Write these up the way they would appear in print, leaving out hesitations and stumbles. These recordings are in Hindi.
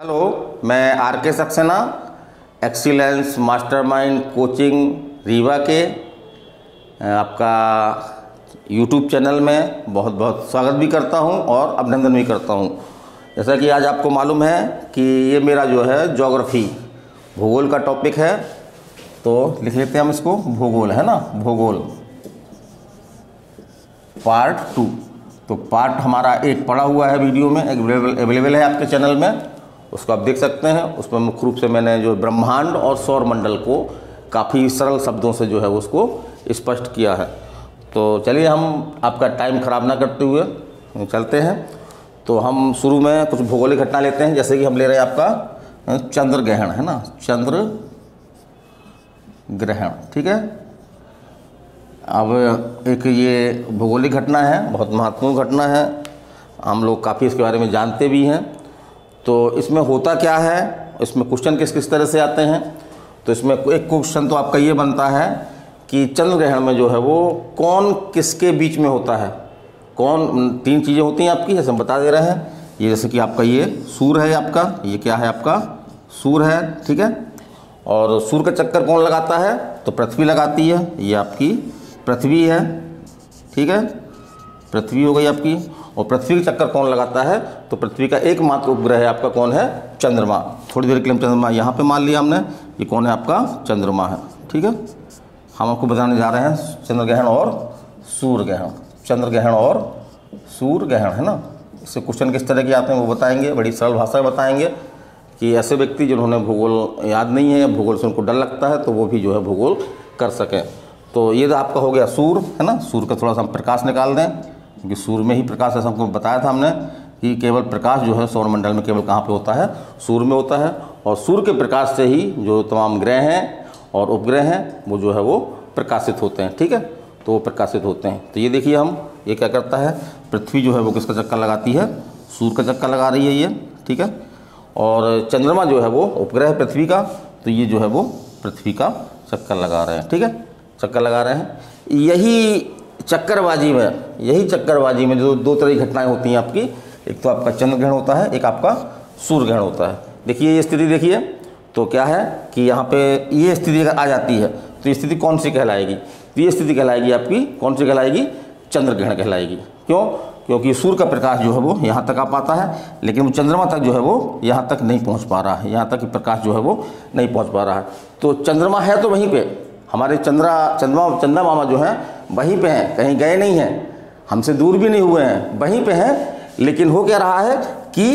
हेलो, मैं आर के Saxena excellence mastermind coaching Rewa के आपका यूट्यूब चैनल में बहुत बहुत स्वागत भी करता हूं और अभिनंदन भी करता हूं। जैसा कि आज आपको मालूम है कि ये मेरा जो है ज्योग्राफी भूगोल का टॉपिक है, तो लिख लेते हैं हम इसको भूगोल, है ना, भूगोल पार्ट 2। तो पार्ट हमारा एक पड़ा हुआ है, वीडियो में अवेलेबल है आपके चैनल में, उसको आप देख सकते हैं। उसमें मुख्य रूप से मैंने जो ब्रह्मांड और सौर मंडल को काफ़ी सरल शब्दों से जो है उसको स्पष्ट किया है। तो चलिए हम आपका टाइम ख़राब ना करते हुए चलते हैं। तो हम शुरू में कुछ भौगोलिक घटना लेते हैं, जैसे कि हम ले रहे हैं आपका चंद्र ग्रहण, है ना, चंद्र ग्रहण, ठीक है। अब एक ये भौगोलिक घटना है, बहुत महत्वपूर्ण घटना है, हम लोग काफ़ी इसके बारे में जानते भी हैं। तो इसमें होता क्या है, इसमें क्वेश्चन किस किस तरह से आते हैं। तो इसमें एक क्वेश्चन तो आपका ये बनता है कि चंद्र ग्रहण में जो है वो कौन किसके बीच में होता है, कौन, तीन चीज़ें होती हैं आपकी, जैसे हम बता दे रहे हैं। ये जैसे कि आपका ये सूर्य है, आपका ये क्या है, आपका सूर्य है, ठीक है। और सूर्य का चक्कर कौन लगाता है, तो पृथ्वी लगाती है, ये आपकी पृथ्वी है, ठीक है, पृथ्वी हो गई आपकी। और पृथ्वी का चक्कर कौन लगाता है, तो पृथ्वी का एकमात्र उपग्रह है आपका, कौन है, चंद्रमा। थोड़ी देर के लिए चंद्रमा यहाँ पे मान लिया हमने, ये कौन है आपका, चंद्रमा है, ठीक है। हम आपको बताने जा रहे हैं चंद्र ग्रहण और सूर्य ग्रहण, चंद्र ग्रहण और सूर्य ग्रहण, है ना। इससे क्वेश्चन किस तरह के आते हैं वो बताएंगे, बड़ी सरल भाषा में बताएंगे कि ऐसे व्यक्ति जिन्होंने भूगोल याद नहीं है, भूगोल से उनको डर लगता है, तो वो भी जो है भूगोल कर सकें। तो ये तो आपका हो गया सूर्य, है ना। सूर्य का थोड़ा सा हम प्रकाश निकाल दें, क्योंकि सूर्य में ही प्रकाश, ऐसा हमको बताया था हमने कि केवल प्रकाश जो है सौर मंडल में केवल कहाँ पे होता है, सूर्य में होता है। और सूर्य के प्रकाश से ही जो तमाम ग्रह हैं और उपग्रह हैं वो जो है वो प्रकाशित होते हैं, ठीक है। तो वो प्रकाशित होते हैं। तो ये देखिए हम, ये क्या करता है, पृथ्वी जो है वो किसका चक्कर लगाती है, सूर्य का चक्कर लगा रही है ये, ठीक है। और चंद्रमा जो है वो उपग्रह है पृथ्वी का, तो ये जो है वो पृथ्वी का चक्कर लगा रहे हैं, ठीक है, चक्कर लगा रहे हैं। यही चक्करबाजी में जो दो तरह की घटनाएं होती हैं आपकी, एक तो आपका चंद्र ग्रहण होता है, एक आपका सूर्य ग्रहण होता है। देखिए ये स्थिति देखिए, तो क्या है कि यहाँ पे ये स्थिति अगर आ जाती है तो ये स्थिति कौन सी कहलाएगी, तो ये स्थिति कहलाएगी आपकी, कौन सी कहलाएगी, चंद्र ग्रहण कहलाएगी। क्यों, क्योंकि सूर्य का प्रकाश जो है वो यहाँ तक आ पाता है, लेकिन वो चंद्रमा तक जो है वो यहाँ तक नहीं पहुँच पा रहा है, यहाँ तक कि प्रकाश जो है वो नहीं पहुँच पा रहा है। तो चंद्रमा है तो वहीं पे, हमारे चंद्रमा मामा जो हैं वहीं पे हैं, कहीं गए नहीं हैं, हमसे दूर भी नहीं हुए हैं, वहीं पे हैं। लेकिन हो क्या रहा है कि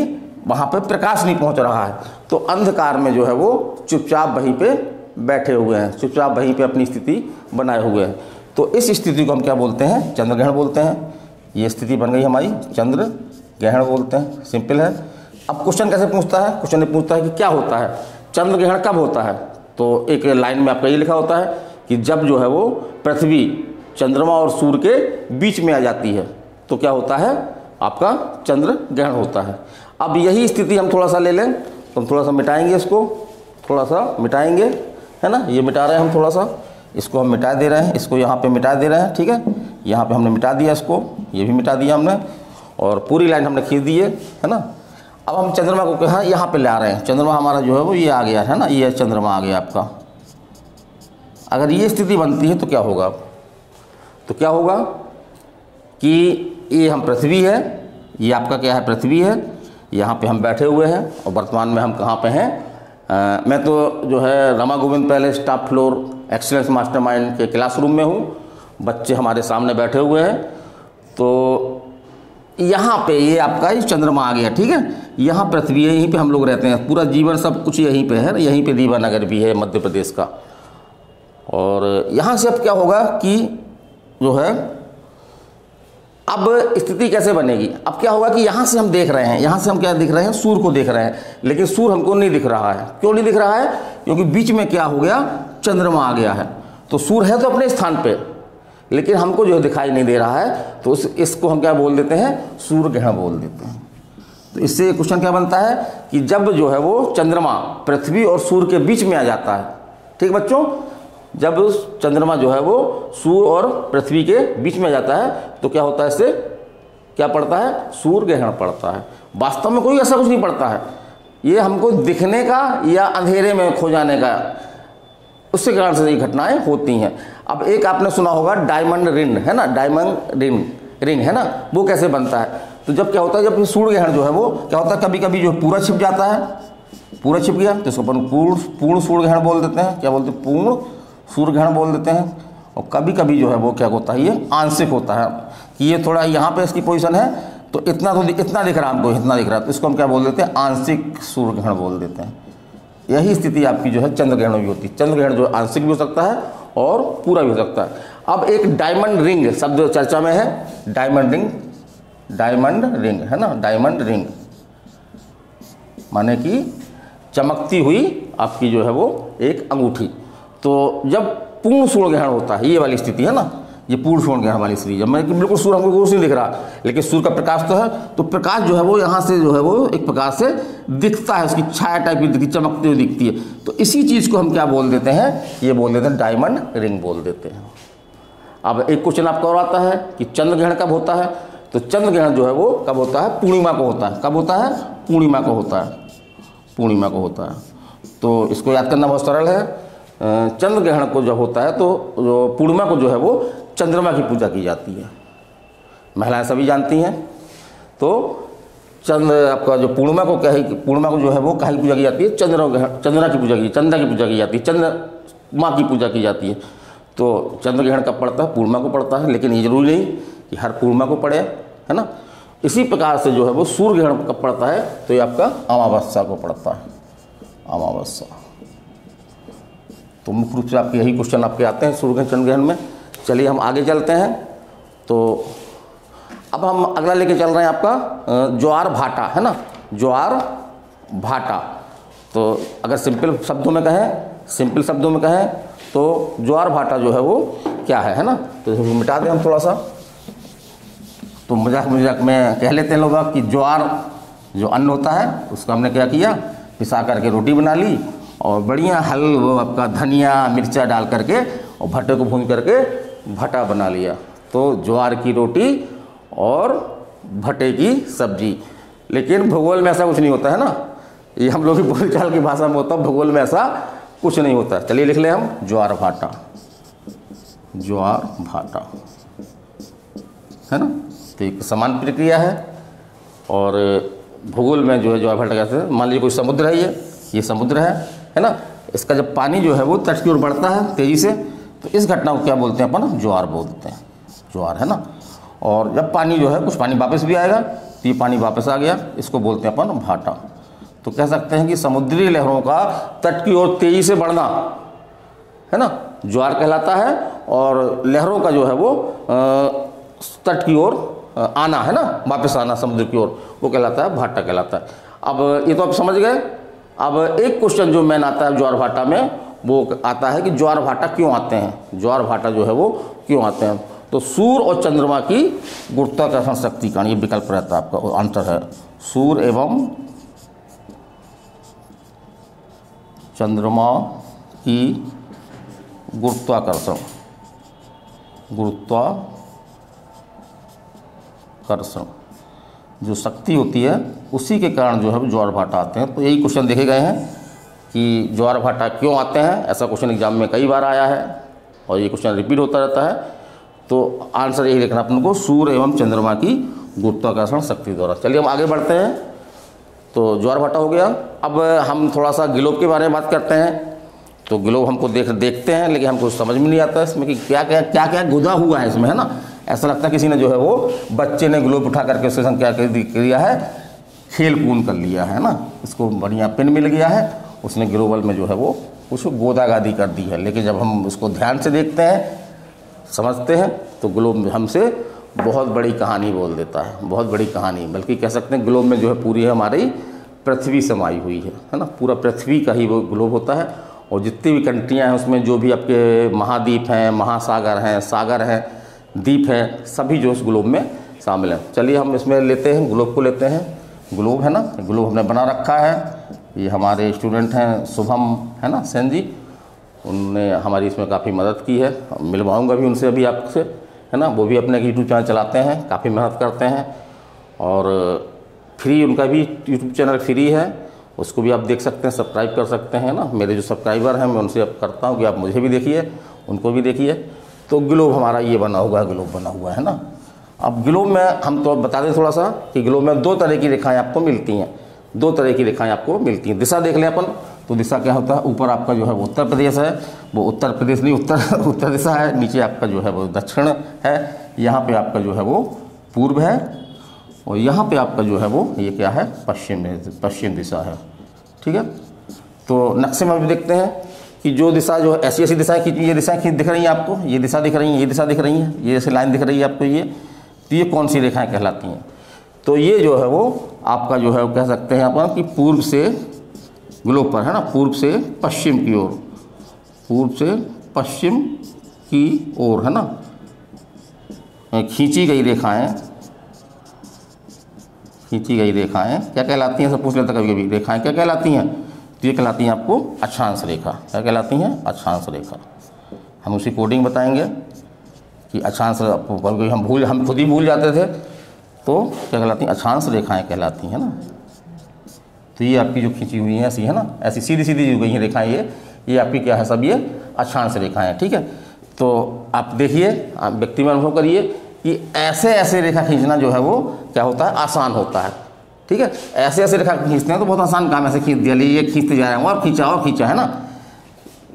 वहाँ पे प्रकाश नहीं पहुँच रहा है, तो अंधकार में जो है वो चुपचाप वहीं पे बैठे हुए हैं, चुपचाप वहीं पे अपनी स्थिति बनाए हुए हैं। तो इस स्थिति को हम क्या बोलते हैं, चंद्र ग्रहण बोलते हैं। ये स्थिति बन गई हमारी, चंद्र ग्रहण बोलते हैं, सिंपल है। अब क्वेश्चन कैसे पूछता है, क्वेश्चन ये पूछता है कि क्या होता है, चंद्र ग्रहण कब होता है। तो एक लाइन में आपका ये लिखा होता है कि जब जो है वो पृथ्वी चंद्रमा और सूर्य के बीच में आ जाती है, तो क्या होता है, आपका चंद्र ग्रहण होता है। अब यही स्थिति हम थोड़ा सा ले लें, तो हम थोड़ा सा मिटाएंगे इसको, थोड़ा सा मिटाएंगे, है ना। ये मिटा रहे हैं हम, थोड़ा सा इसको हम मिटा दे रहे हैं, इसको यहाँ पे मिटा दे रहे हैं, ठीक है। यहाँ पे हमने मिटा दिया इसको, ये भी मिटा दिया हमने, और पूरी लाइन हमने खींच दी है ना। अब हम चंद्रमा को कहाँ यहाँ पे ला रहे हैं, चंद्रमा हमारा जो है वो ये आ गया है ना, ये चंद्रमा आ गया आपका। अगर ये स्थिति बनती है तो क्या होगा, तो क्या होगा कि ये हम पृथ्वी है, ये आपका क्या है, पृथ्वी है, यहाँ पे हम बैठे हुए हैं। और वर्तमान में हम कहाँ पे हैं, मैं तो जो है Rama Govind palace top floor excellence mastermind के क्लासरूम में हूँ, बच्चे हमारे सामने बैठे हुए हैं। तो यहाँ पे ये आपका ये चंद्रमा आ गया, ठीक है। यहाँ पृथ्वी है, यहीं पे हम लोग रहते हैं, पूरा जीवन सब कुछ यहीं पे है, यहीं पे रीवा नगर भी है मध्य प्रदेश का। और यहाँ से अब क्या होगा कि जो है अब स्थिति कैसे बनेगी, अब क्या होगा कि यहाँ से हम देख रहे हैं, यहाँ से हम क्या दिख रहे हैं, सूर्य को देख रहे हैं, लेकिन सूर्य हमको नहीं दिख रहा है। क्यों नहीं दिख रहा है, क्योंकि बीच में क्या हो गया, चंद्रमा आ गया है। तो सूर्य है तो अपने स्थान पे, लेकिन हमको जो दिखाई नहीं दे रहा है, तो इसको हम क्या बोल देते हैं, सूर्य ग्रहण बोल देते हैं। तो इससे क्वेश्चन क्या बनता है कि जब जो है वो चंद्रमा पृथ्वी और सूर्य के बीच में आ जाता है, ठीक बच्चों, जब चंद्रमा जो है वो सूर्य और पृथ्वी के बीच में जाता है, तो क्या होता है, इससे क्या पड़ता है, सूर्य ग्रहण पड़ता है। वास्तव में कोई ऐसा कुछ नहीं पड़ता है, ये हमको दिखने का या अंधेरे में खो जाने का, उसके कारण से ये घटनाएं होती हैं। अब एक आपने सुना होगा डायमंड रिंग, है ना, डायमंड रिंग है ना, वो कैसे बनता है? तो जब क्या होता है, जब सूर्य ग्रहण जो है वो क्या होता है, कभी कभी जो पूरा छिप जाता है, पूरा छिप गया तो इसको अपन पूर्ण सूर्य ग्रहण बोल देते हैं। क्या बोलते हैं? पूर्ण सूर्य ग्रहण बोल देते हैं। और कभी कभी जो है वो क्या होता है, ये आंशिक होता है कि ये थोड़ा यहाँ पे इसकी पोजीशन है तो इतना दिख रहा है हमको, इतना दिख रहा है, तो इसको हम क्या बोल देते हैं? आंशिक सूर्य ग्रहण बोल देते हैं। यही स्थिति आपकी जो है चंद्र ग्रहण में भी होती है। चंद्र ग्रहण जो आंशिक भी हो सकता है और पूरा भी हो सकता है। अब एक डायमंड रिंग शब्द चर्चा में है, डायमंड रिंग है ना, डायमंड रिंग माने कि चमकती हुई आपकी जो है वो एक अंगूठी। तो जब पूर्ण सूर्य ग्रहण होता है, ये वाली स्थिति है ना, ये पूर्ण सूर्य ग्रहण वाली स्थिति, जब मैं कि बिल्कुल सूर्य हमको कुछ नहीं दिख रहा, लेकिन सूर्य का प्रकाश तो है, तो प्रकाश जो है वो यहाँ से जो है वो एक प्रकार से दिखता है, उसकी छाया टाइप की दिखती, चमकती हुई दिखती है। तो इसी चीज़ को हम क्या बोल देते हैं? ये बोल देते हैं डायमंड रिंग बोल देते हैं। अब एक क्वेश्चन आपका और आता है कि चंद्र ग्रहण कब होता है? तो चंद्र ग्रहण जो है वो कब होता है? पूर्णिमा को होता है। कब होता है? पूर्णिमा को होता है, पूर्णिमा को होता है। तो इसको याद करना बहुत सरल है। चंद्र ग्रहण को जब होता है तो जो पूर्णिमा को जो है वो चंद्रमा की पूजा की जाती है, महिलाएं सभी जानती हैं। तो आपका जो पूर्णिमा को जो है वो काहे की पूजा की जाती है? चंद्रा की पूजा की जाती है, चंद्रमा की पूजा की जाती है। तो चंद्र ग्रहण कब पड़ता है? पूर्णिमा को पड़ता है, लेकिन ये जरूरी नहीं कि हर पूर्णिमा को पड़े, है ना। इसी प्रकार से जो है वो सूर्य ग्रहण कब पड़ता है? तो ये आपका अमावस्या को पड़ता है, अमावस्या। तो मुख्य रूप से आपके यही क्वेश्चन आपके आते हैं सूर्य ग्रहण चंद्र ग्रहण में। चलिए हम आगे चलते हैं। तो अब हम अगला लेके चल रहे हैं आपका ज्वार भाटा, है ना, ज्वार भाटा। तो अगर सिंपल शब्दों में कहें तो ज्वार भाटा जो है वो क्या है ना। तो मिटा दें हम थोड़ा सा, तो मजाक में कह लेते हैं लोग कि ज्वार जो अन्न होता है उसका हमने क्या किया, पिसा करके रोटी बना ली और बढ़िया वो आपका धनिया मिर्चा डाल करके और भट्टे को भून करके भटा बना लिया। तो ज्वार की रोटी और भट्टे की सब्जी। लेकिन भूगोल में ऐसा कुछ नहीं होता है ना, ये हम लोग की बोलचाल की भाषा में होता है, भूगोल में ऐसा कुछ नहीं होता। चलिए लिख लें हम ज्वार भाटा, ज्वार भाटा, है ना। तो एक समान प्रक्रिया है। और भूगोल में जो है ज्वार भाटा कैसे, मान लीजिए कोई समुद्र है, ये समुद्र है ना। इसका जब पानी जो है वो तट की ओर बढ़ता है तेज़ी से, तो इस घटना को क्या बोलते हैं अपन? ज्वार बोलते हैं, ज्वार, है ना। और जब पानी जो है कुछ पानी वापस भी आएगा, तो ये पानी वापस आ गया, इसको बोलते हैं अपन भाटा। तो कह सकते हैं कि समुद्री लहरों का तट की ओर तेज़ी से बढ़ना, है ना, ज्वार कहलाता है। और लहरों का जो है वो तट की ओर आना, है ना, वापस आना समुद्र की ओर, वो कहलाता है भाटा कहलाता है। अब ये तो आप समझ गए। अब एक क्वेश्चन जो मेन आता है ज्वार भाटा में, वो आता है कि ज्वार भाटा क्यों आते हैं, ज्वार भाटा जो है वो क्यों आते हैं। तो सूर्य और चंद्रमा की गुरुत्वाकर्षण शक्ति का ये विकल्प रहता है, आपका आंसर है सूर्य एवं चंद्रमा की गुरुत्वाकर्षण जो शक्ति होती है उसी के कारण जो है ज्वार भाटा आते हैं। तो यही क्वेश्चन देखे गए हैं कि ज्वार भाटा क्यों आते हैं। ऐसा क्वेश्चन एग्जाम में कई बार आया है और ये क्वेश्चन रिपीट होता रहता है। तो आंसर यही लिखना अपन को, सूर्य एवं चंद्रमा की गुरुत्वाकर्षण शक्ति द्वारा। चलिए हम आगे बढ़ते हैं। तो ज्वार भाटा हो गया। अब हम थोड़ा सा ग्लोब के बारे में बात करते हैं। तो ग्लोब हमको देखते हैं, लेकिन हमको समझ में नहीं आता इसमें कि क्या क्या गुदा हुआ है इसमें, है ना। ऐसा लगता है किसी ने जो है वो बच्चे ने ग्लोब उठा करके उसके संग क्या किया है, खेल कूद कर लिया है ना। इसको बढ़िया पिन मिल गया है, उसने ग्लोबल में जो है वो कुछ गोदागादी कर दी है। लेकिन जब हम उसको ध्यान से देखते हैं, समझते हैं, तो ग्लोब हमसे बहुत बड़ी कहानी बोल देता है, बहुत बड़ी कहानी। बल्कि कह सकते हैं ग्लोब में जो है पूरी हमारी पृथ्वी समाई हुई है ना। पूरा पृथ्वी का ही वो ग्लोब होता है। और जितनी भी कंट्रियाँ हैं उसमें जो भी आपके महाद्वीप हैं, महासागर हैं, सागर हैं, द्वीप हैं, सभी जो उस ग्लोब में शामिल हैं। चलिए हम इसमें लेते हैं, ग्लोब को लेते हैं। ग्लोब है ना, ग्लोब हमने बना रखा है। ये हमारे स्टूडेंट हैं शुभम, है ना, सेन जी, उनने हमारी इसमें काफ़ी मदद की है। मिलवाऊंगा भी उनसे अभी आपसे, है ना। वो भी अपने यूट्यूब चैनल चलाते हैं, काफ़ी मेहनत करते हैं और फ्री, उनका भी यूट्यूब चैनल फ्री है। उसको भी आप देख सकते हैं, सब्सक्राइब कर सकते हैं ना। मेरे जो सब्सक्राइबर हैं मैं उनसे अब करता हूँ कि आप मुझे भी देखिए, उनको भी देखिए। तो ग्लोब हमारा ये बना हुआ है, ग्लोब बना हुआ है ना। अब ग्लोब में हम तो बता दें थोड़ा सा कि ग्लोब में 2 तरह की रेखाएं आपको मिलती हैं, 2 तरह की रेखाएं आपको मिलती हैं। दिशा देख लें अपन, तो दिशा क्या होता है, ऊपर आपका जो है वो उत्तर प्रदेश है, वो उत्तर प्रदेश नहीं उत्तर दिशा है, नीचे आपका जो है वो दक्षिण है, यहाँ पे आपका जो है वो पूर्व है, और यहाँ पे आपका जो है वो ये क्या है, पश्चिम दिशा है। ठीक है, तो नक्शे में भी देखते हैं कि जो दिशा जो है ऐसी दिशाएं खींची, ये दिशाएं दिख रही हैं आपको, ये दिशा दिख रही है, ये दिशा दिख रही है, ये जैसे लाइन दिख रही है आपको ये, तो ये कौन सी रेखाएं कहलाती हैं। तो ये जो है वो आपका जो है वो कह सकते हैं अपन कि पूर्व से ग्लोब पर है ना, पूर्व से पश्चिम की ओर, पूर्व से पश्चिम की ओर है ना खींची गई रेखाएं क्या कहलाती हैं, सब पूछ लेते कभी कभी, रेखाएं क्या कहलाती हैं, तो ये कहलाती हैं आपको अक्षांश रेखा। क्या कहलाती हैं, अक्षांश रेखा। हम उसी कोडिंग बताएंगे कि अक्षांश, हम खुद ही भूल जाते थे, तो क्या कहलाती हैं, अक्षांश रेखाएं कहलाती हैं ना। तो ये आपकी जो खींची हुई हैं ऐसी है ना, ऐसी सीधी सीधी जो गई हैं रेखाएं, ये आपकी क्या है, सब ये अक्षांश रेखाएं। ठीक है, तो आप देखिए, आप व्यक्ति में अनुभव करिए कि ऐसे रेखा खींचना जो है वो क्या होता है, आसान होता है। ठीक है, ऐसे रेखा खींचते हैं तो बहुत आसान काम, ऐसे खींच दिया, ये खींचते जा रहे हैं और खींचा है ना।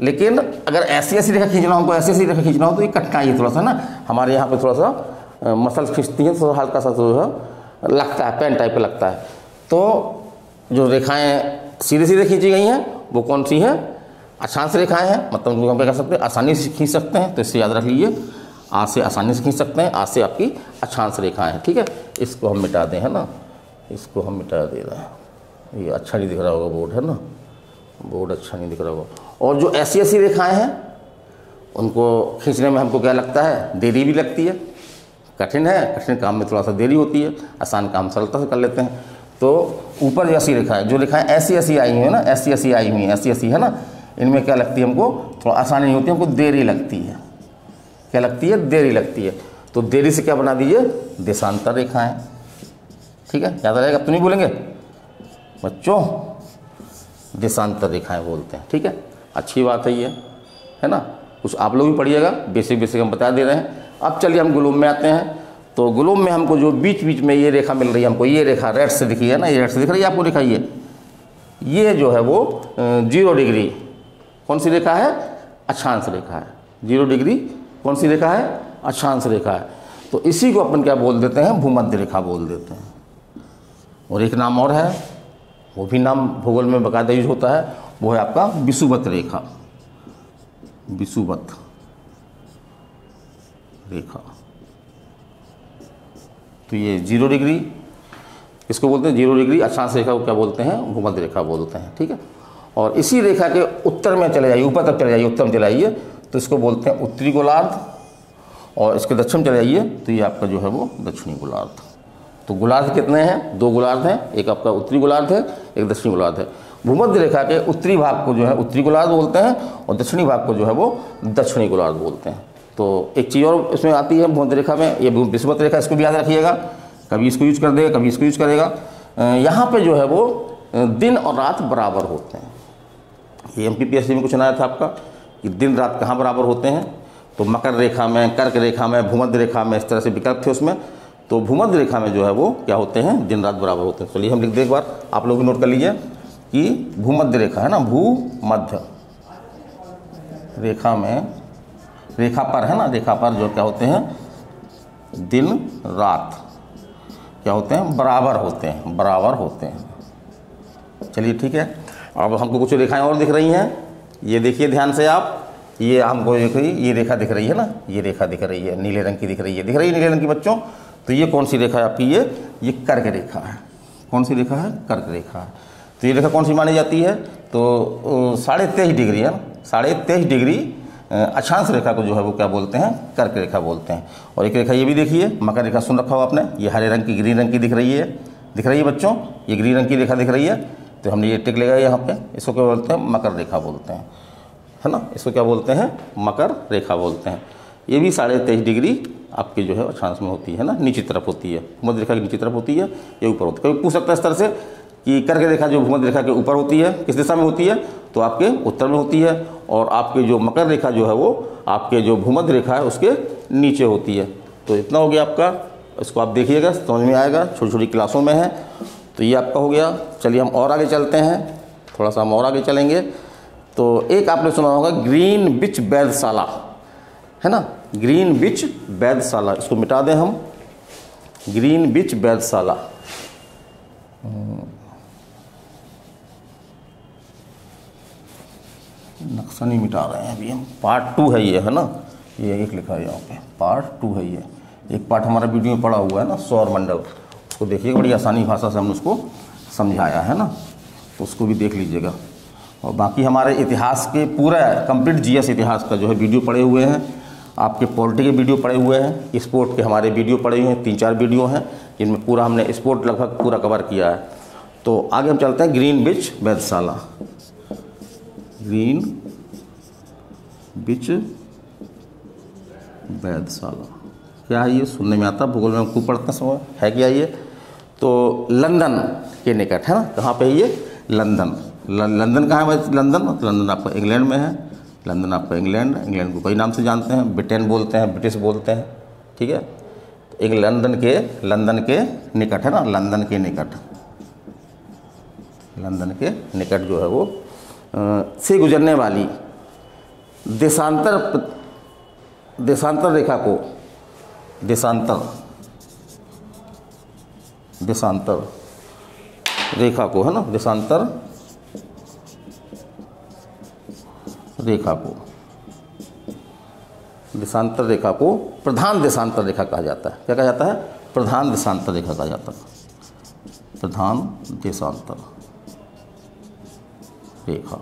लेकिन अगर ऐसी रेखा खींचना हो, ऐसी रेखा खींचना हो तो ये कठिनाई है थोड़ा सा ना, हमारे यहाँ पे थोड़ा सा मसल्स खींचती हैं, थोड़ा हल्का सा जो है लगता है, पेन टाइप पे लगता है। तो जो रेखाएं सीधे खींची गई हैं वो कौन सी हैं, अक्षांश रेखाएं हैं, मतलब जो हम क्या कर सकते हैं, आसानी से खींच सकते हैं। तो इससे याद रख लीजिए, आज से आसानी से खींच सकते हैं, आज से आपकी अक्षांश रेखाएं हैं। ठीक है, इसको हम मिटा दें है ना, इसको हम मिटा दे रहे हैं, ये अच्छा नहीं दिख रहा होगा बोर्ड है ना, बोर्ड अच्छा नहीं दिख रहा होगा। और जो ऐसी रेखाएं हैं उनको खींचने में हमको क्या लगता है, देरी भी लगती है, कठिन है, कठिन काम में थोड़ा सा देरी होती है, आसान काम सरलता से कर लेते हैं। तो ऊपर जैसी रेखा है, जो रेखाएं ऐसी आई हुई है ना, ऐसी आई हुई हैं, ऐसी है ना, इनमें क्या लगती है, हमको थोड़ा आसानी नहीं होती, हमको देरी लगती है। क्या लगती है, देरी लगती है। तो देरी से क्या बना दीजिए, देशांतर रेखाएं। ठीक है, याद रहेगा, अब तो नहीं बोलेंगे बच्चों, देशांतर रेखाएं बोलते हैं। ठीक है, अच्छी बात है ये, है ना। कुछ आप लोग भी पढ़िएगा, बेसिक हम बता दे रहे हैं। अब चलिए हम ग्लोब में आते हैं। तो ग्लोब में हमको जो बीच में ये रेखा मिल रही है, हमको ये रेखा रेड से दिखी है ना, ये रेड से दिख रही है आपको रेखा, ये जो है वो 0 डिग्री कौन सी रेखा है, अक्षांश रेखा है। 0 डिग्री कौन सी रेखा है, अक्षांश रेखा है। तो इसी को अपन क्या बोल देते हैं, भूमध्य रेखा बोल देते हैं। और एक नाम और है, वो भी नाम भूगोल में बाकायदा यूज होता है, वो है आपका विषुवत रेखा। विषुवत रेखा, तो ये 0 डिग्री इसको बोलते हैं, 0 डिग्री अक्षांश रेखा को क्या बोलते हैं, भूमध्य रेखा बोलते हैं। ठीक है, और इसी रेखा के उत्तर में चले जाइए, ऊपर तक चले जाइए, उत्तर में चले जाइए तो इसको बोलते हैं उत्तरी गोलार्ध, और इसके दक्षिण में चले जाइए तो ये आपका जो है वो दक्षिणी गोलार्ध। तो गोलार्ध कितने हैं, 2 गोलार्ध हैं, एक आपका उत्तरी गोलार्ध है, एक दक्षिणी गोलार्ध है। भूमध्य रेखा के उत्तरी भाग को जो है उत्तरी गोलार्ध बोलते हैं, और दक्षिणी भाग को जो है वो दक्षिणी गोलार्ध बोलते हैं। तो एक चीज़ और इसमें आती है भूमध्य रेखा में, ये विषुवत रेखा, इसको भी याद रखिएगा, कभी इसको यूज कर देगा, कभी इसको यूज करेगा। यहाँ पे जो है वो दिन और रात बराबर होते हैं। ये MPPSC में क्वेश्चन आया था आपका कि दिन रात कहाँ बराबर होते हैं, तो मकर रेखा में, कर्क रेखा में, भूमध्य रेखा में, इस तरह से विकल्प थे उसमें। तो भूमध्य रेखा में जो है वो क्या होते हैं, दिन रात बराबर होते हैं। चलिए हम लिख दें एक बार, आप लोग भी नोट कर लीजिए कि भूमध्य रेखा है ना, भूमध्य रेखा में, रेखा पर है ना, रेखा पर जो क्या होते हैं, दिन रात क्या होते हैं, बराबर होते हैं, बराबर होते हैं। चलिए ठीक है, अब हमको कुछ रेखाएं और दिख रही हैं, ये देखिए ध्यान से आप, ये हमको ये रेखा दिख रही है ना, ये रेखा दिख रही है, नीले रंग की दिख रही है, नीले रंग की बच्चों। तो ये कौन सी रेखा है आपकी, ये कर्क रेखा है। कौन सी रेखा है, कर्क रेखा है। तो ये रेखा कौन सी मानी जाती है, तो 23.5 डिग्री है, 23.5 डिग्री अक्षांश रेखा को जो है वो क्या बोलते हैं, कर्क रेखा बोलते हैं। और एक रेखा ये भी देखिए, मकर रेखा सुन रखा हो आपने, ये हरे रंग की, ग्रीन रंग की दिख रही है बच्चों, ये ग्रीन रंग की रेखा दिख रही है। तो हमने ये टिक लगाया यहाँ पे, इसको क्या बोलते हैं, मकर रेखा बोलते हैं, है ना, इसको क्या बोलते हैं, मकर रेखा बोलते हैं। ये भी 23.5 डिग्री आपकी जो है अक्षांश में होती है ना, नीचे तरफ होती है, भूमध्य रेखा की नीचे तरफ होती है, ये ऊपर होती है। कभी पूछ सकता है इस तरह से कि कर्क रेखा जो भूमध्य रेखा के ऊपर होती है किस दिशा में होती है, तो आपके उत्तर में होती है, और आपके जो मकर रेखा जो है वो आपके जो भूमध्य रेखा है उसके नीचे होती है। तो इतना हो गया आपका, इसको आप देखिएगा समझ में आएगा, छोटी छोटी क्लासों में है। तो ये आपका हो गया। चलिए हम और आगे चलते हैं, थोड़ा सा हम और आगे चलेंगे। तो एक आपने सुना होगा ग्रीनविच वैधशाला, है ना, ग्रीनविच वैधशाला, इसको मिटा दें हम, ग्रीनविच वैधशाला। नक्शा नहीं मिटा रहे हैं अभी हम, पार्ट 2 है ये, है ना, ये एक लिखा है यहाँ पे, पार्ट 2 है ये। एक पार्ट हमारा वीडियो में पड़ा हुआ है ना, सौर मंडल, उसको देखिएगा, बड़ी आसानी भाषा से हमने उसको समझाया है ना, तो उसको भी देख लीजिएगा। और बाकी हमारे इतिहास के पूरा कंप्लीट जीएस इतिहास का जो है वीडियो पड़े हुए हैं, आपके पॉलिटी के वीडियो पड़े हुए हैं, स्पोर्ट के हमारे वीडियो पड़े हुए हैं, 3-4 वीडियो हैं जिनमें पूरा हमने स्पोर्ट लगभग पूरा कवर किया है। तो आगे हम चलते हैं ग्रीनविच वैधशाला, ग्रीनविच वैधशाला क्या है ये, सुनने में आता, भूगोल में खूब पढ़ते समय है क्या ये, तो लंदन के निकट है ना, कहाँ पे है ये, लंदन। लंदन कहाँ है, लंदन आपका इंग्लैंड में है, लंदन आपका इंग्लैंड को कई नाम से जानते हैं, ब्रिटेन बोलते हैं, ब्रिटिश बोलते हैं, ठीक है। तो एक लंदन के निकट है ना, लंदन के निकट जो है वो से गुजरने वाली देशांतर रेखा को, देशांतर रेखा को, है ना, देशांतर रेखा को प्रधान देशांतर रेखा कहा जाता है। क्या कहा जाता है, प्रधान देशांतर रेखा कहा जाता है, प्रधान देशांतर रेखा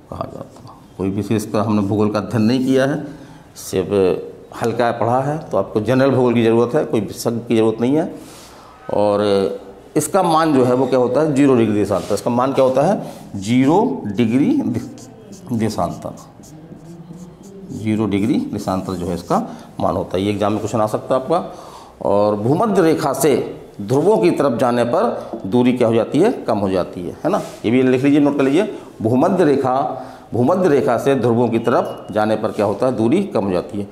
कहा जाता है। कोई विशेष का हमने भूगोल का अध्ययन नहीं किया है, सिर्फ हल्का पढ़ा है, तो आपको जनरल भूगोल की ज़रूरत है, कोई विशेषज्ञ की ज़रूरत नहीं है। और इसका मान जो है वो क्या होता है, 0 डिग्री देशांतर, इसका मान क्या होता है, 0 डिग्री देशांतर, 0 डिग्री देशांतर जो है इसका मान होता है। ये एग्जाम में क्वेश्चन आ सकता है आपका। और भूमध्य रेखा से ध्रुवों की तरफ जाने पर दूरी क्या हो जाती है, कम हो जाती है ना, ये भी लिख लीजिए, नोट कर लीजिए, भूमध्य रेखा से ध्रुवों की तरफ जाने पर क्या होता है, दूरी कम हो जाती है।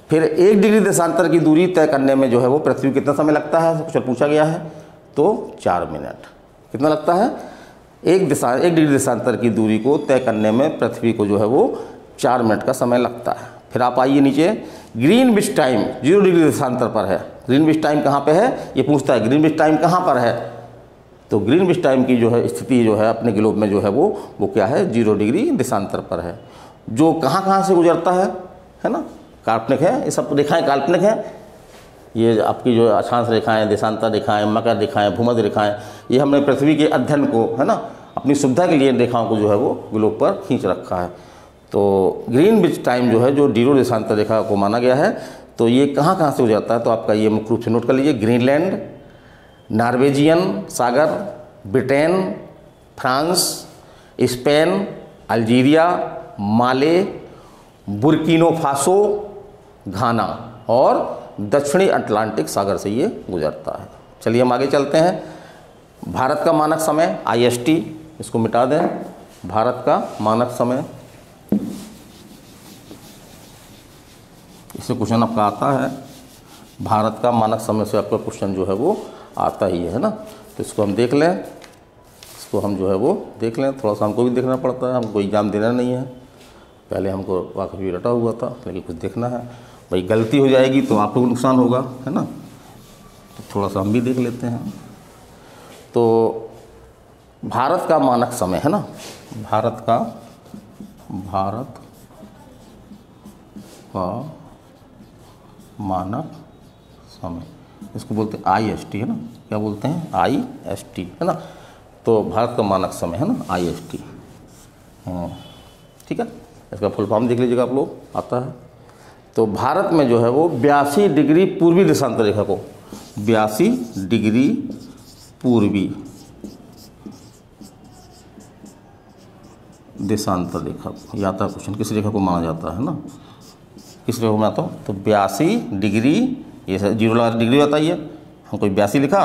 फिर 1 डिग्री देशांतर की दूरी तय करने में जो है वो पृथ्वी कितना समय लगता है, क्वेश्चन पूछा गया है, तो 4 मिनट। कितना लगता है, 1 डिग्री देशांतर की दूरी को तय करने में पृथ्वी को जो है वो 4 मिनट का समय लगता है। फिर आप आइए नीचे, ग्रीनविच टाइम 0 डिग्री देशांतर पर है। ग्रीनविच टाइम कहाँ पे है, ये पूछता है ग्रीनविच टाइम कहाँ पर है, तो ग्रीनविच टाइम की जो है स्थिति जो है अपने ग्लोब में जो है वो क्या है, 0 डिग्री देशांतर पर है। जो कहाँ से गुजरता है ना, काल्पनिक है, ये सब रेखाएं काल्पनिक हैं। ये आपकी जो अक्षांश रेखाएं, देशांतर रेखाएं, मकर रेखाएं, भूमध्य रेखाएं, ये हमने पृथ्वी के अध्ययन को, है ना, अपनी सुविधा के लिए रेखाओं को जो है वो ग्लोब पर खींच रखा है। तो ग्रीनविच टाइम जो है, जो 0 देशांतर रेखा को माना गया है, तो ये कहाँ से हो जाता है, तो आपका ये मुख्य रूप से नोट कर लीजिए, ग्रीनलैंड, नॉर्वेजियन सागर, ब्रिटेन, फ्रांस, स्पेन, अल्जीरिया, माले, बुर्किनो फासो, घाना और दक्षिणी अटलांटिक सागर से ये गुजरता है। चलिए हम आगे चलते हैं। भारत का मानक समय IST, इसको मिटा दें, भारत का मानक समय, इससे क्वेश्चन आपका आता है, भारत का मानक समय से आपका क्वेश्चन जो है वो आता ही है ना। तो इसको हम देख लें, इसको हम जो है वो देख लें, थोड़ा सा हमको भी देखना पड़ता है, हमको एग्जाम देना नहीं है, पहले हमको वाकई रटा हुआ था, लेकिन कुछ देखना है, भाई गलती हो जाएगी तो आपको नुकसान होगा, है ना, तो थोड़ा सा हम भी देख लेते हैं। तो भारत का मानक समय है ना, भारत का मानक समय, इसको बोलते हैं IST, है ना, क्या बोलते हैं, IST, है ना। तो भारत का मानक समय है ना, IST, ठीक है। इसका फुल फॉर्म देख लीजिएगा आप लोग, आता है। तो भारत में जो है वो 82 डिग्री पूर्वी देशांतर रेखा को, 82 डिग्री पूर्वी देशांतर रेखा को, या था क्वेश्चन किस रेखा को माना जाता है ना, किस रेखा को माना, तो 82 डिग्री, ये 0 डिग्री बताइए, हम कोई 82 लिखा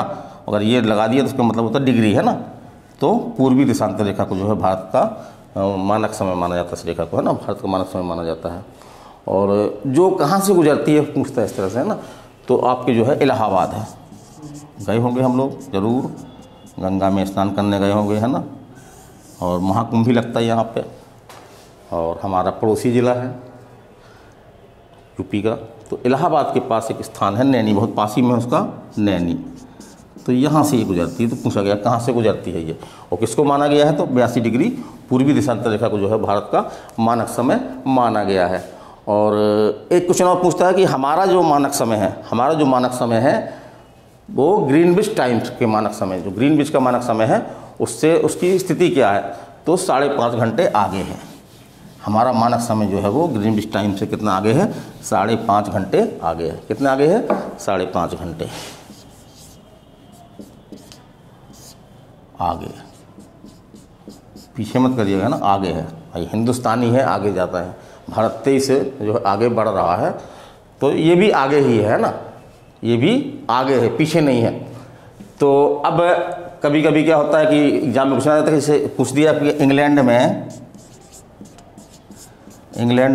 अगर ये लगा दिया तो उसका मतलब होता है डिग्री, है ना। तो पूर्वी देशांतर रेखा को जो है भारत का मानक समय माना जाता है, इस रेखा को, है ना, भारत का मानक समय माना जाता है। और जो कहाँ से गुजरती है पूछता है इस तरह से, है ना। तो आपके जो है इलाहाबाद है, गए होंगे हम लोग ज़रूर, गंगा में स्नान करने गए होंगे, है ना। और महाकुंभ भी लगता है यहाँ पे। और हमारा पड़ोसी ज़िला है यूपी का, तो इलाहाबाद के पास एक स्थान है नैनी, बहुत पास ही में उसका नैनी। तो यहाँ से ये गुजरती है। तो पूछा गया कहाँ से गुजरती है ये, और किसको माना गया है, तो 82 डिग्री पूर्वी देशांतर रेखा को जो है भारत का मानक समय माना गया है। और एक क्वेश्चन और पूछता है कि हमारा जो मानक समय है वो ग्रीनविच टाइम्स के मानक समय, जो ग्रीनविच का मानक समय है उससे उसकी स्थिति क्या है, तो 5.5 घंटे आगे है। हमारा मानक समय जो है वो ग्रीनविच टाइम से कितना आगे है, 5.5 घंटे आगे है। कितने आगे है, 5.5 घंटे आगे। पीछे मत करिएगा ना, आगे है भाई, हिंदुस्तानी है, आगे जाता है। भारत तेज से जो है आगे बढ़ रहा है, तो ये भी आगे ही है ना, ये भी आगे है, पीछे नहीं है। तो अब कभी कभी क्या होता है कि एग्जाम में पूछा जाता है, जैसे पूछ दिया कि इंग्लैंड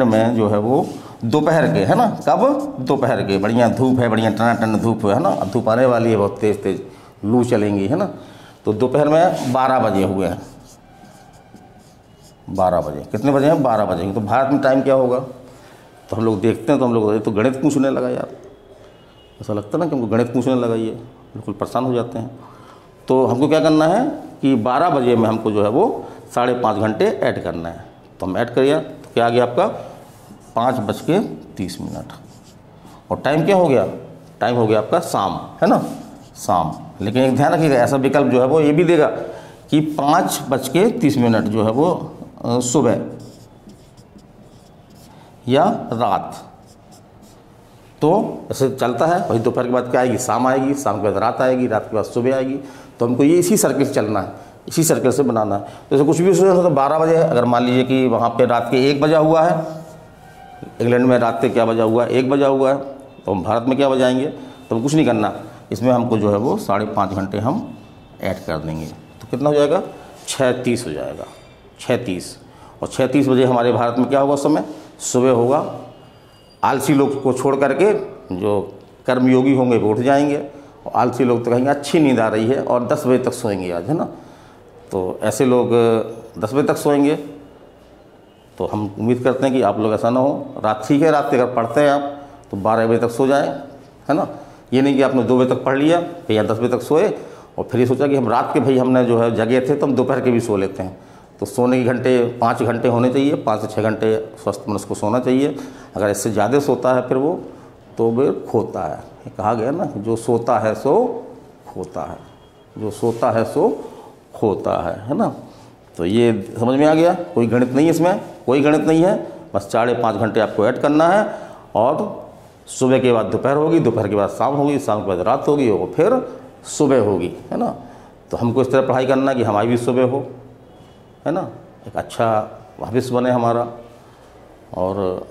में जो है वो दोपहर के, है ना, कब, दोपहर के, बढ़िया धूप है, बढ़िया टन धूप है ना, धूप आने वाली है, बहुत तेज़ तेज़ लू चलेंगी, है ना। तो दोपहर में 12 बजे हुए हैं, 12 बजे, कितने बजे हैं, 12 बजे। तो भारत में टाइम क्या होगा, तो हम लोग देखते हैं तो हम लोग तो गणित पूछने लगा यार, ऐसा लगता है ना कि हमको गणित पूछने लगा, ये बिल्कुल परेशान हो जाते हैं। तो हमको क्या करना है कि 12 बजे में हमको जो है वो 5.5 घंटे ऐड करना है। तो हम ऐड करिए, तो क्या आ गया आपका 5:30। और टाइम क्या हो गया, टाइम हो गया आपका शाम, है ना, शाम। लेकिन एक ध्यान रखिएगा, ऐसा विकल्प जो है वो ये भी देगा कि 5:30 जो है वो सुबह या रात। तो ऐसे चलता है, वही दोपहर के बाद क्या आएगी, शाम आएगी, शाम के बाद रात आएगी, रात के बाद सुबह आएगी। तो हमको ये इसी सर्किल से चलना है, इसी सर्किल से बनाना है। तो जैसे कुछ भी सोचो तो 12 बजे है, अगर मान लीजिए कि वहाँ पे रात के 1 बजा हुआ है, इंग्लैंड में रात के क्या बजा हुआ है, 1 बजा हुआ है, तो हम भारत में क्या बजाएंगे, तो कुछ नहीं करना, इसमें हमको जो है वो 5.5 घंटे हम ऐड कर देंगे। तो कितना हो जाएगा, 6:30 हो जाएगा, 6:30। और 6:30 बजे हमारे भारत में क्या होगा, समय सुबह होगा। आलसी लोग को छोड़ करके जो कर्मयोगी होंगे वो उठ जाएंगे, और आलसी लोग तो कहेंगे अच्छी नींद आ रही है और 10 बजे तक सोएंगे आज, है ना। तो ऐसे लोग 10 बजे तक सोएंगे। तो हम उम्मीद करते हैं कि आप लोग ऐसा ना हो, रात ठीक है, रात के अगर पढ़ते हैं आप तो 12 बजे तक सो जाएं, है ना। ये नहीं कि आपने 2 बजे तक पढ़ लिया फिर या 10 बजे तक सोए और फिर ये सोचा कि हम रात के भाई हमने जो है जगे थे तो हम दोपहर के भी सो लेते हैं। तो सोने के घंटे 5 घंटे होने चाहिए, 5 से 6 घंटे स्वस्थ मनुष्य को सोना चाहिए। अगर इससे ज़्यादा सोता है फिर वो तो फिर खोता है। कहा गया ना, जो सोता है सो खोता है, जो सोता है सो खोता है ना। तो ये समझ में आ गया, कोई गणित नहीं, इसमें कोई गणित नहीं है, बस 5.5 घंटे आपको ऐड करना है। और सुबह के बाद दोपहर होगी, दोपहर के बाद शाम होगी, शाम के बाद रात होगी और फिर सुबह होगी, है ना। तो हमको इस तरह पढ़ाई करना कि हमारी भी सुबह हो, है ना, एक अच्छा भविष्य बने हमारा, और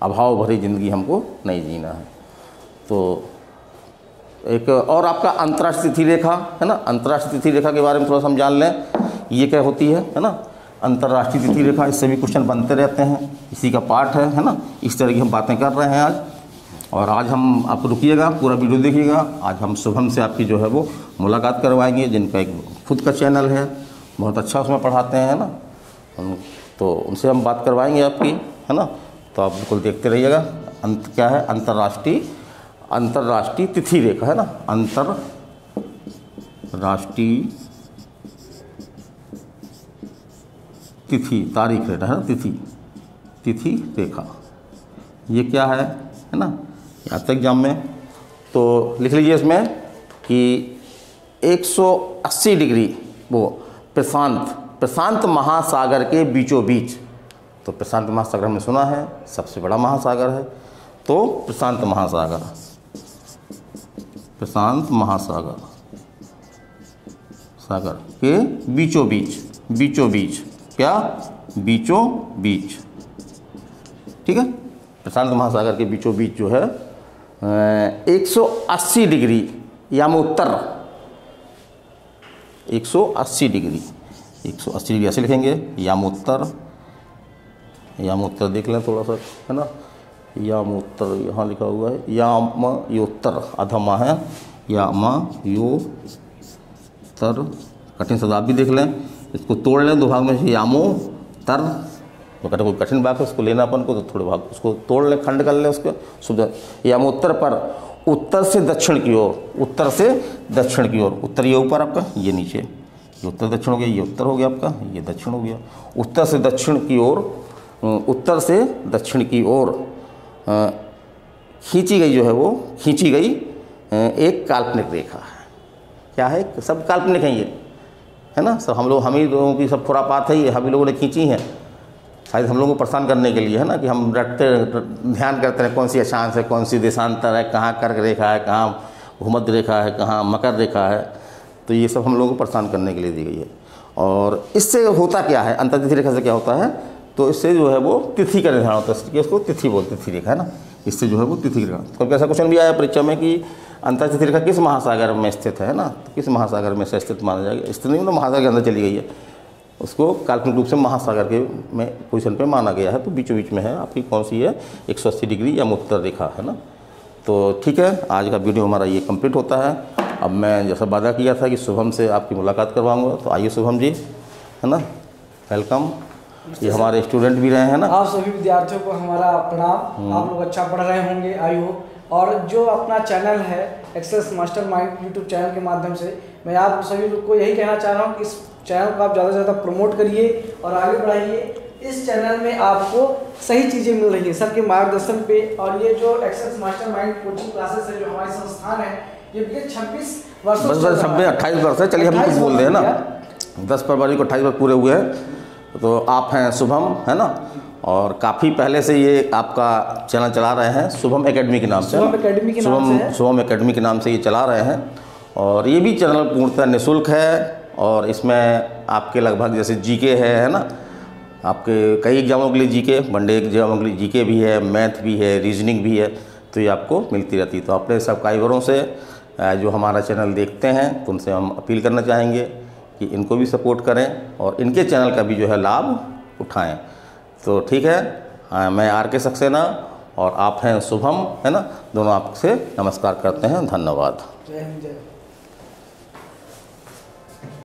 अभाव भरी ज़िंदगी हमको नहीं जीना है। तो एक और आपका अंतर्राष्ट्रीय तिथि रेखा, है ना, अंतर्राष्ट्रीय तिथि रेखा के बारे में थोड़ा सा हम जान लें, ये क्या होती है ना। अंतर्राष्ट्रीय तिथि रेखा, इससे भी क्वेश्चन बनते रहते हैं, इसी का पार्ट है ना। इस तरह की हम बातें कर रहे हैं आज। और आज हम, आप रुकिएगा, पूरा वीडियो देखिएगा। आज हम शुभम से आपकी जो है वो मुलाकात करवाएंगे, जिनका एक खुद का चैनल है, बहुत अच्छा उसमें पढ़ाते हैं ना। तो उनसे हम बात करवाएंगे आपकी, है ना। तो आप बिल्कुल देखते रहिएगा। क्या है, अंतर्राष्ट्रीय तिथि रेखा, है ना, अंतर्राष्ट्रीय तिथि, तारीख रेखा, है ना, तिथि रेखा, ये क्या है ना, आता है एग्जाम में। तो लिख लीजिए इसमें कि 180 डिग्री वो प्रशांत महासागर के बीचों बीच। तो प्रशांत महासागर हमने सुना है सबसे बड़ा महासागर है, तो प्रशांत महासागर के बीचों बीच, क्या, बीचों बीच, ठीक है। प्रशांत महासागर के बीचों बीच जो है 180 डिग्री याम उत्तर 180 डिग्री, 180 डिग्री ऐसे लिखेंगे। यामोत्तर, यामोत्तर देख लें थोड़ा सा, है ना, यामोत्तर यहाँ लिखा हुआ है, यामयोत्तर अधमा है, यामयोत्तर। कठिन शब्द आप भी देख लें, इसको तोड़ लें दो भाग में, यामोत्तर, तो कहते कोई कठिन भाग है उसको लेना अपन को, तो थोड़े भाग उसको तोड़ लें, खंड कर लें उसके शुद्ध। यामोत्तर पर उत्तर से दक्षिण की ओर, उत्तर से दक्षिण की ओर, उत्तर ये ऊपर आपका, ये नीचे, ये उत्तर दक्षिण हो गया, ये उत्तर हो गया आपका, ये दक्षिण हो गया। उत्तर से दक्षिण की ओर, उत्तर से दक्षिण की ओर खींची गई जो है वो, खींची गई एक काल्पनिक रेखा है। क्या है? सब काल्पनिक है ये, है ना, सब हम ही लोगों की सब खुरापात है ये, हम ही लोगों ने खींची हैं शायद हम लोगों को परेशान करने के लिए, है ना, कि हम रटते ध्यान करते हैं कौन सी अक्षांश है, कौन सी देशांतर है, कहाँ कर्क रेखा है, कहाँ भूमध्य रेखा है, कहाँ मकर रेखा है। तो ये सब हम लोगों को परेशान करने के लिए दी गई है। और इससे होता क्या है, अंतर्तिथि रेखा से क्या होता है, तो इससे जो है वो तिथि का निर्धारण होता है, इसको तिथि बोलते, तिथि रेखा, है ना, इससे जो है वो तिथि रेखा। कभी ऐसा क्वेश्चन भी आया परीक्षा में कि अंतर्तिथि रेखा किस महासागर में स्थित है ना, तो किस महासागर में से स्थित माना जाएगा, स्थित नहीं मतलब महासागर के अंदर चली गई है, उसको काल्पनिक रूप से महासागर के में पोजीशन पे माना गया है। तो बीचों बीच में है आपकी कौन सी है, 180 डिग्री या उत्तर रेखा, है ना। तो ठीक है, आज का वीडियो हमारा ये कंप्लीट होता है। अब मैं जैसा वादा किया था कि शुभम से आपकी मुलाकात करवाऊंगा, तो आइए शुभम जी, है ना, वेलकम। ये हमारे स्टूडेंट भी रहे हैं ना। आप सभी विद्यार्थियों को हमारा प्रणाम। आप लोग अच्छा पढ़ रहे होंगे आई होप। और जो अपना चैनल है एक्सेस मास्टरमाइंड यूट्यूब चैनल के माध्यम से मैं आप सभी लोग को यही कहना चाह रहा हूँ कि इस चैनल को आप ज़्यादा से ज़्यादा प्रमोट करिए और आगे बढ़ाइए। इस चैनल में आपको सही चीज़ें मिल रही हैं सर के मार्गदर्शन पे। और ये जो एक्सेस मास्टरमाइंड कोचिंग क्लासेस है जो हमारे संस्थान है, ये 26 वर्षों, बस 28 वर्ष है, चलिए हम कुछ बोल रहे हैं ना, 10 फरवरी को 28 वर्ष पूरे हुए हैं। तो आप हैं शुभम, है ना, और काफ़ी पहले से ये आपका चैनल चला रहे हैं शुभम एकेडमी के नाम से, शुभम एकेडमी के नाम से ये चला रहे हैं। और ये भी चैनल पूर्णतः निःशुल्क है, और इसमें आपके लगभग जैसे जीके है ना, आपके कई एग्जामों के लिए जीके, वनडे एग्जामों के लिए जीके भी है, मैथ भी है, रीजनिंग भी है, तो ये आपको मिलती रहती है। तो अपने सब्सक्राइबरों से जो हमारा चैनल देखते हैं तो उनसे हम अपील करना चाहेंगे कि इनको भी सपोर्ट करें और इनके चैनल का भी जो है लाभ उठाएं। तो ठीक है, मैं RK सक्सेना और आप हैं शुभम, है ना, दोनों आपसे नमस्कार करते हैं। धन्यवाद। जय हिंद, जय।